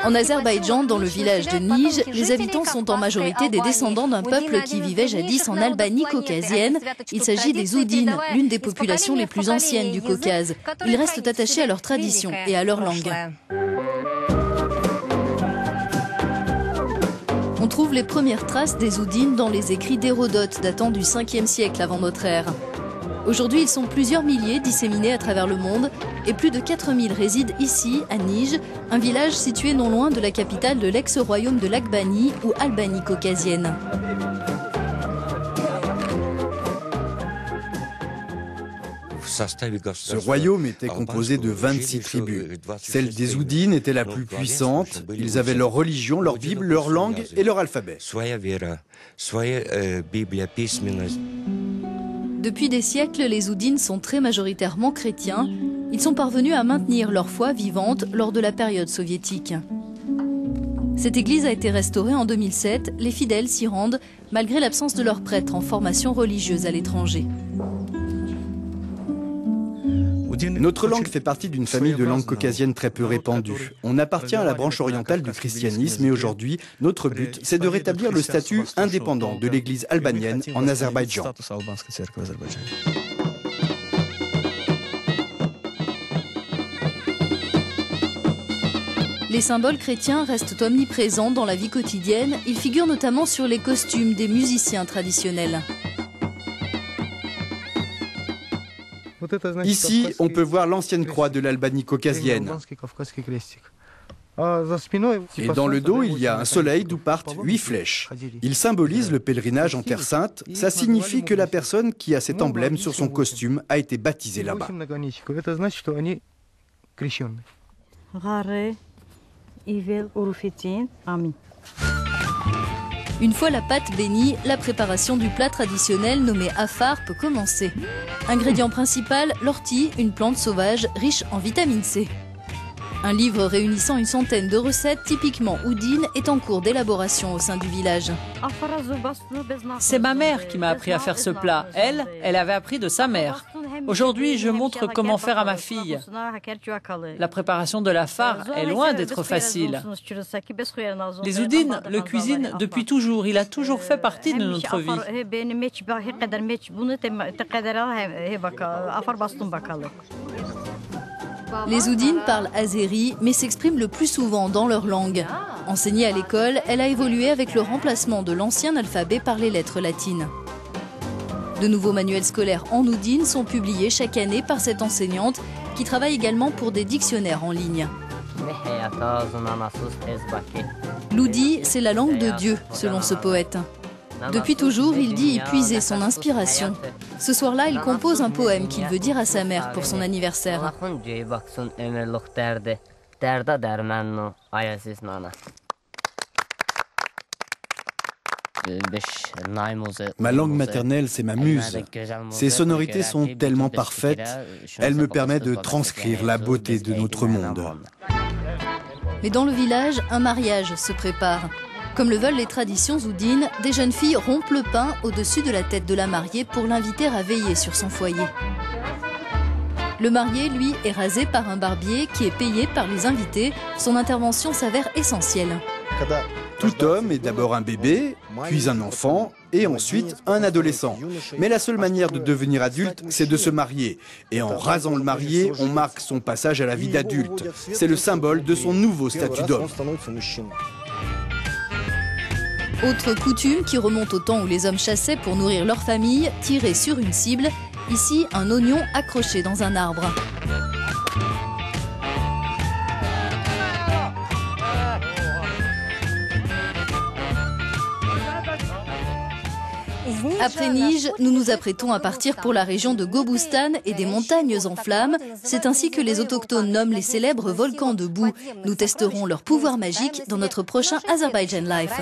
En Azerbaïdjan, dans le village de Nij, les habitants sont en majorité des descendants d'un peuple qui vivait jadis en Albanie caucasienne. Il s'agit des Oudines, l'une des populations les plus anciennes du Caucase. Ils restent attachés à leurs traditions et à leur langue. On trouve les premières traces des Oudines dans les écrits d'Hérodote datant du 5e siècle avant notre ère. Aujourd'hui, ils sont plusieurs milliers disséminés à travers le monde et plus de 4000 résident ici, à Nij, un village situé non loin de la capitale de l'ex-royaume de l'Agbanie ou Albanie caucasienne. Ce royaume était composé de 26 tribus. Celle des Oudines était la plus puissante. Ils avaient leur religion, leur Bible, leur langue et leur alphabet. Depuis des siècles, les Oudines sont très majoritairement chrétiens. Ils sont parvenus à maintenir leur foi vivante lors de la période soviétique. Cette église a été restaurée en 2007. Les fidèles s'y rendent malgré l'absence de leurs prêtres en formation religieuse à l'étranger. Notre langue fait partie d'une famille de langues caucasiennes très peu répandue. On appartient à la branche orientale du christianisme et aujourd'hui, notre but, c'est de rétablir le statut indépendant de l'église albanienne en Azerbaïdjan. Les symboles chrétiens restent omniprésents dans la vie quotidienne. Ils figurent notamment sur les costumes des musiciens traditionnels. Ici, on peut voir l'ancienne croix de l'Albanie caucasienne. Et dans le dos, il y a un soleil d'où partent 8 flèches. Il symbolise le pèlerinage en Terre Sainte. Ça signifie que la personne qui a cet emblème sur son costume a été baptisée là-bas. Une fois la pâte bénie, la préparation du plat traditionnel nommé afar peut commencer. Ingrédient principal, l'ortie, une plante sauvage riche en vitamine C. Un livre réunissant une centaine de recettes typiquement oudines est en cours d'élaboration au sein du village. C'est ma mère qui m'a appris à faire ce plat. Elle avait appris de sa mère. Aujourd'hui, je montre comment faire à ma fille. La préparation de l'afar est loin d'être facile. Les Oudines le cuisinent depuis toujours. Il a toujours fait partie de notre vie. Les Oudines parlent azéri, mais s'expriment le plus souvent dans leur langue. Enseignée à l'école, elle a évolué avec le remplacement de l'ancien alphabet par les lettres latines. De nouveaux manuels scolaires en oudine sont publiés chaque année par cette enseignante qui travaille également pour des dictionnaires en ligne. L'oudi, c'est la langue de Dieu, selon ce poète. Depuis toujours, il dit y puiser son inspiration. Ce soir-là, il compose un poème qu'il veut dire à sa mère pour son anniversaire. Ma langue maternelle, c'est ma muse. Ses sonorités sont tellement parfaites, elles me permettent de transcrire la beauté de notre monde. Mais dans le village, un mariage se prépare. Comme le veulent les traditions oudines, des jeunes filles rompent le pain au-dessus de la tête de la mariée pour l'inviter à veiller sur son foyer. Le marié, lui, est rasé par un barbier qui est payé par les invités. Son intervention s'avère essentielle. Tout homme est d'abord un bébé, puis un enfant, et ensuite un adolescent. Mais la seule manière de devenir adulte, c'est de se marier. Et en rasant le marié, on marque son passage à la vie d'adulte. C'est le symbole de son nouveau statut d'homme. Autre coutume qui remonte au temps où les hommes chassaient pour nourrir leur famille, tirer sur une cible. Ici, un oignon accroché dans un arbre. Après Nij, nous nous apprêtons à partir pour la région de Gobustan et des montagnes en flammes. C'est ainsi que les autochtones nomment les célèbres volcans de boue. Nous testerons leur pouvoir magique dans notre prochain Azerbaijan Life.